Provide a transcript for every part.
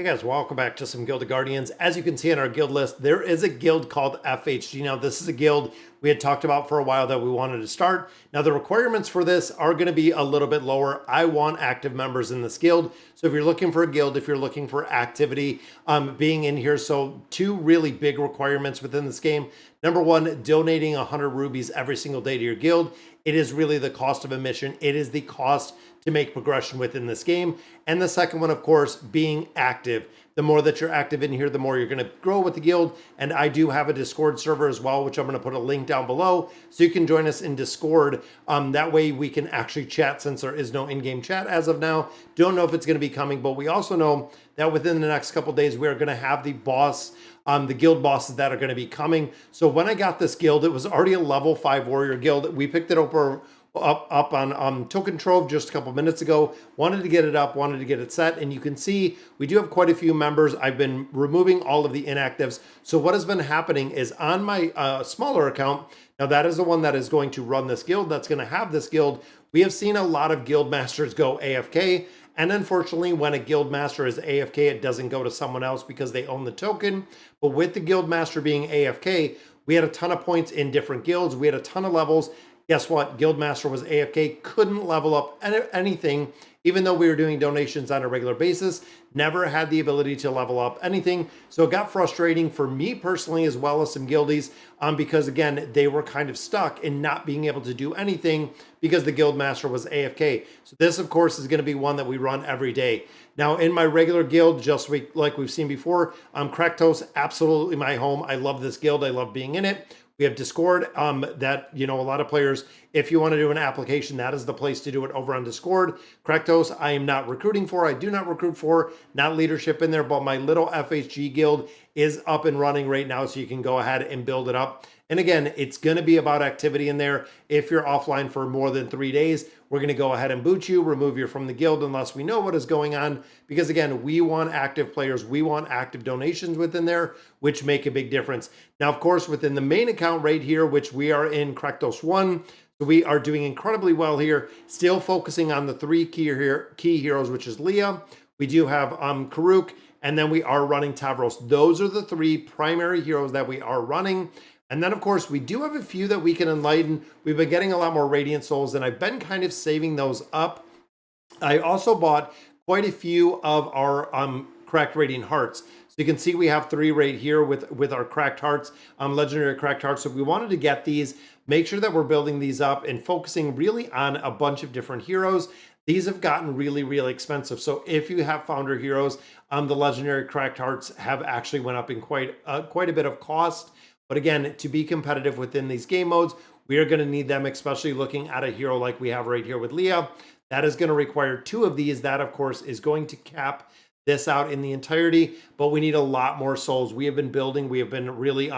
Hey guys, welcome back to some Guild of Guardians. As you can see in our guild list, there is a guild called FHG. Now, this is a guild we had talked about for a while that we wanted to start. Now, the requirements for this are going to be a little bit lower. I want active members in this guild. So if you're looking for a guild, if you're looking for activity being in here, so two really big requirements within this game. Number one, donating 100 rubies every single day to your guild. It is really the cost of admission. It is the cost to make progression within this game. And the second one, of course, being active. The more that you're active in here, the more you're going to grow with the guild. And I do have a Discord server as well, which I'm going to put a link down below so you can join us in Discord. That way we can actually chat since there is no in-game chat as of now. Don't know if it's going to be coming, but we also know that within the next couple days, we are going to have the boss, the guild bosses that are going to be coming. So when I got this guild, it was already a level 5 warrior guild. We picked it up on Token Trove just a couple minutes ago. Wanted to get it up, wanted to get it set, and you can see we do have quite a few members. I've been removing all of the inactives. So what has been happening is on my smaller account, now that is the one that is going to run this guild, that's going to have this guild. We have seen a lot of guild masters go AFK. And unfortunately, when a guild master is AFK, it doesn't go to someone else because they own the token. But with the guild master being AFK, we had a ton of points in different guilds. We had a ton of levels. Guess what? Guildmaster was AFK, couldn't level up anything, even though we were doing donations on a regular basis, never had the ability to level up anything. So it got frustrating for me personally, as well as some guildies, because again, they were kind of stuck in not being able to do anything because the Guildmaster was AFK. So this, of course, is going to be one that we run every day. Now, in my regular guild, just like we've seen before, Kraktos, absolutely my home. I love this guild. I love being in it. We have Discord that, a lot of players, if you want to do an application, that is the place to do it over on Discord. Kraktos, I am not recruiting for. I do not recruit for, not leadership in there, but my little FHG guild is up and running right now, so you can go ahead and build it up. And again, it's going to be about activity in there. If you're offline for more than 3 days, we're going to go ahead and boot you, remove you from the guild unless we know what is going on. Because again, we want active players. We want active donations within there, which make a big difference. Now, of course, within the main account right here, which we are in Kraktos 1, so we are doing incredibly well here, still focusing on the 3 key heroes, which is Leah. We do have Karuk, and then we are running Tavros. Those are the 3 primary heroes that we are running. And then, of course, we do have a few that we can enlighten. We've been getting a lot more Radiant Souls, and I've been kind of saving those up. I also bought quite a few of our Cracked Radiant Hearts. So you can see we have 3 right here with our Cracked Hearts, Legendary Cracked Hearts. So we wanted to get these, make sure that we're building these up and focusing really on a bunch of different heroes. These have gotten really, really expensive. So if you have founder heroes, the Legendary Cracked Hearts have actually went up in quite a bit of cost. But again, to be competitive within these game modes, we are going to need them, especially looking at a hero like we have right here with Leah. That is going to require 2 of these. That, of course, is going to cap this out in the entirety, but we need a lot more souls. We have been building. We have been really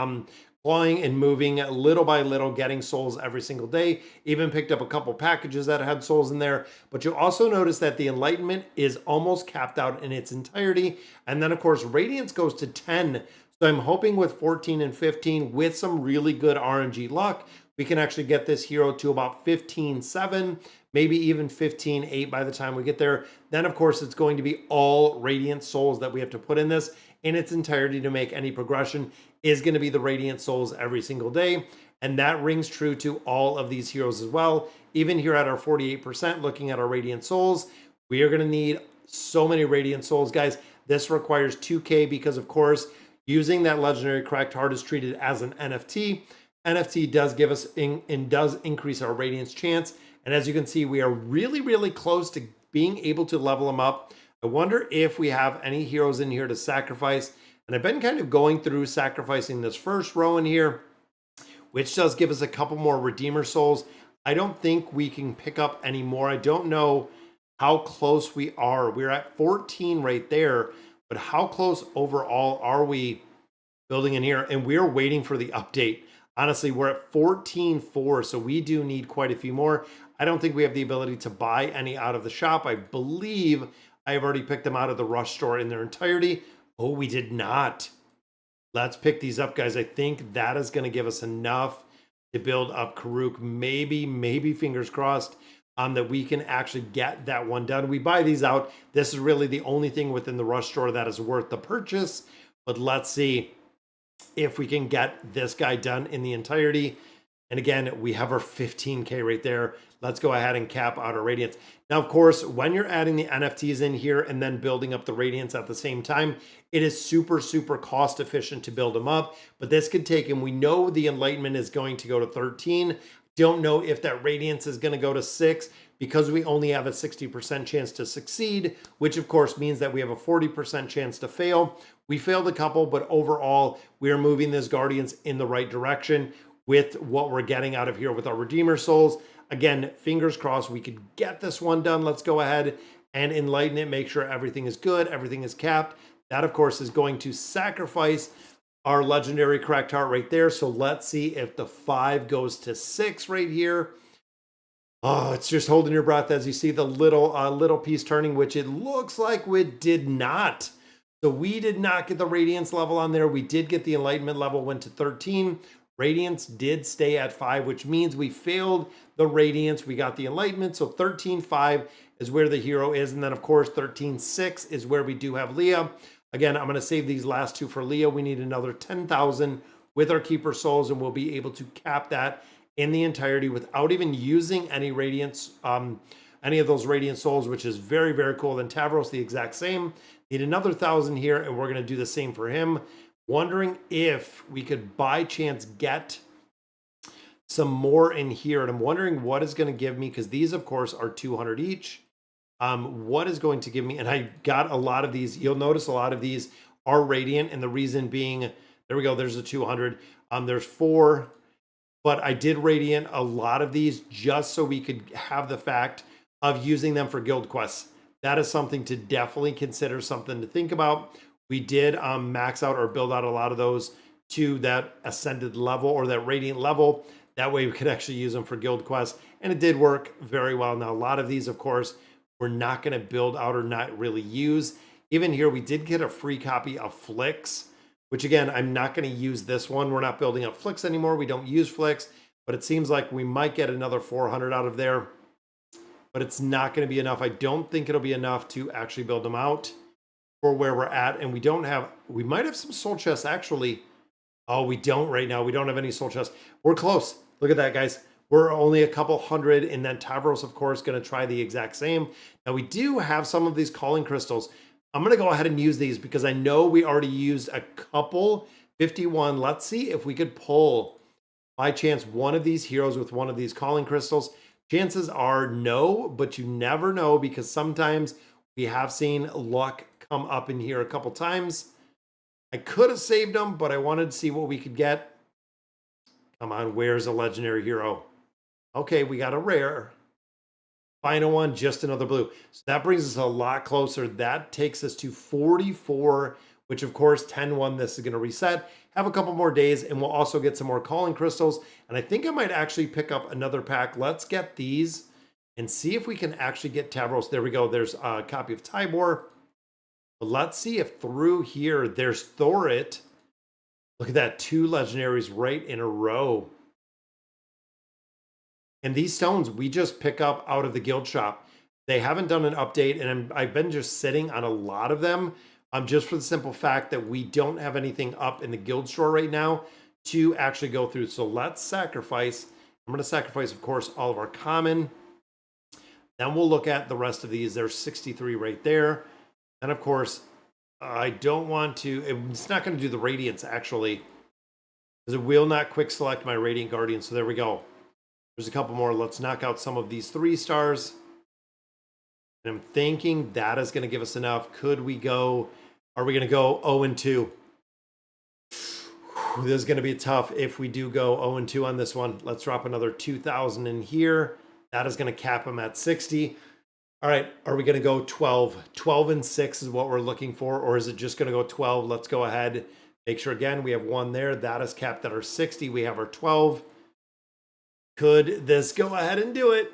clawing and moving little by little, getting souls every single day. Even picked up a couple packages that had souls in there. But you'll also notice that the Enlightenment is almost capped out in its entirety. And then, of course, Radiance goes to 10. So I'm hoping with 14 and 15, with some really good RNG luck, we can actually get this hero to about 15.7, maybe even 15.8 by the time we get there. Then, of course, it's going to be all Radiant Souls that we have to put in this in its entirety to make any progression is going to be the Radiant Souls every single day. And that rings true to all of these heroes as well. Even here at our 48%, looking at our Radiant Souls, we are going to need so many Radiant Souls, guys. This requires 2K because, of course, using that Legendary Cracked Heart is treated as an NFT. NFT does give us and does increase our Radiance chance. And as you can see, we are really, really close to being able to level them up. I wonder if we have any heroes in here to sacrifice. And I've been kind of going through sacrificing this first row in here, which does give us a couple more Redeemer Souls. I don't think we can pick up any more. I don't know how close we are. We're at 14 right there. But how close overall are we building in here? And we're waiting for the update. Honestly, we're at 14.4, so we do need quite a few more. I don't think we have the ability to buy any out of the shop. I believe I have already picked them out of the Rush store in their entirety. Oh, we did not. Let's pick these up, guys. I think that is going to give us enough to build up Karuk. Maybe, fingers crossed. that we can actually get that one done. We buy these out. This is really the only thing within the rush store that is worth the purchase. But let's see if we can get this guy done in the entirety. And again, we have our 15K right there. Let's go ahead and cap out our radiance. Now, of course, when you're adding the NFTs in here and then building up the radiance at the same time, it is super, super cost efficient to build them up. But this could take, and we know the enlightenment is going to go to 13. Don't know if that radiance is going to go to 6 because we only have a 60% chance to succeed, which of course means that we have a 40% chance to fail. We failed a couple, but overall, we are moving this Guardians in the right direction with what we're getting out of here with our Redeemer Souls. Again, fingers crossed we could get this one done. Let's go ahead and enlighten it, make sure everything is good, everything is capped. That, of course, is going to sacrifice our legendary cracked heart right there. So let's see if the 5 goes to 6 right here. Oh, it's just holding your breath as you see the little piece turning, which it looks like we did not. So we did not get the radiance level on there. We did get the enlightenment level, went to 13. Radiance did stay at 5, which means we failed the radiance. We got the enlightenment. So 13.5 is where the hero is. And then, of course, 13.6 is where we do have Leah. Again, I'm going to save these last 2 for Leah. We need another 10,000 with our Keeper Souls, and we'll be able to cap that in the entirety without even using any radiance, any of those radiant souls, which is very, very cool. Then Tavros, the exact same. Need another 1,000 here, and we're going to do the same for him. Wondering if we could by chance get some more in here. And I'm wondering what is going to give me, because these, of course, are 200 each. What is going to give me, and I got a lot of these. You'll notice a lot of these are radiant, and the reason being, there we go, there's a 200. There's 4, but I did radiant a lot of these just so we could have the fact of using them for guild quests. That is something to definitely consider, something to think about. We did max out or build out a lot of those to that ascended level or that radiant level. That way we could actually use them for guild quests, and it did work very well. Now, a lot of these, of course, we're not going to build out or not really use. Even here, we did get a free copy of Flicks, which again, I'm not going to use this one. We're not building up Flicks anymore. We don't use Flicks, but it seems like we might get another 400 out of there, but it's not going to be enough. I don't think it'll be enough to actually build them out for where we're at. And we might have some soul chests actually. Oh, we don't right now. We don't have any soul chests. We're close. Look at that, guys. We're only a couple hundred, and then Tavros, of course, going to try the exact same. Now, we do have some of these calling crystals. I'm going to go ahead and use these because I know we already used a couple. 51. Let's see if we could pull, by chance, one of these heroes with one of these calling crystals. Chances are no, but you never know, because sometimes we have seen luck come up in here a couple times. I could have saved them, but I wanted to see what we could get. Come on, where's a legendary hero? Okay, we got a rare. Final one, just another blue. So that brings us a lot closer. That takes us to 44, which of course 10-1, this is going to reset. Have a couple more days, and we'll also get some more calling crystals. And I think I might actually pick up another pack. Let's get these and see if we can actually get Tavros. There we go. There's a copy of Tybor. But let's see if through here there's Thorit. Look at that, 2 legendaries right in a row. And these stones we just pick up out of the guild shop. They haven't done an update, and I've been just sitting on a lot of them, just for the simple fact that we don't have anything up in the guild store right now to actually go through. So let's sacrifice. I'm going to sacrifice, of course, all of our common. Then we'll look at the rest of these. There's 63 right there. And of course, I don't want to, it's not going to do the radiance actually, because it will not quick select my Radiant Guardian. So there we go. There's a couple more. Let's knock out some of these 3 stars. And I'm thinking that is going to give us enough. Could we go, are we going to go 0-2? This is going to be tough if we do go 0-2 on this one. Let's drop another 2,000 in here. That is going to cap them at 60. All right, are we going to go 12? 12-6 is what we're looking for, or is it just going to go 12? Let's go ahead. Make sure, again, we have 1 there. That is capped at our 60. We have our 12. Could this go ahead and do it?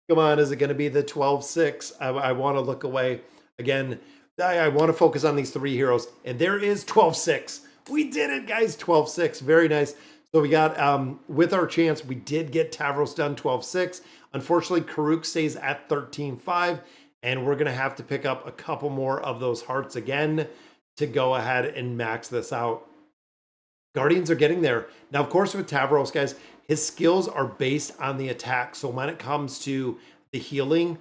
Come on, is it going to be the 12-6? I want to look away. Again, I want to focus on these 3 heroes. And there is 12-6. We did it, guys. 12-6. Very nice. So we got, with our chance, we did get Tavros done 12.6. Unfortunately, Karuk stays at 13.5, and we're going to have to pick up a couple more of those hearts again to go ahead and max this out. Guardians are getting there. Now, of course, with Tavros, guys, his skills are based on the attack. So when it comes to the healing,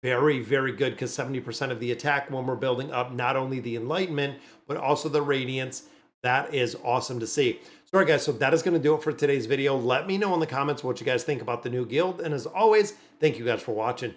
very, very good, because 70% of the attack when we're building up not only the Enlightenment, but also the Radiance. That is awesome to see. So, all right, guys, so that is going to do it for today's video. Let me know in the comments what you guys think about the new guild. And as always, thank you guys for watching.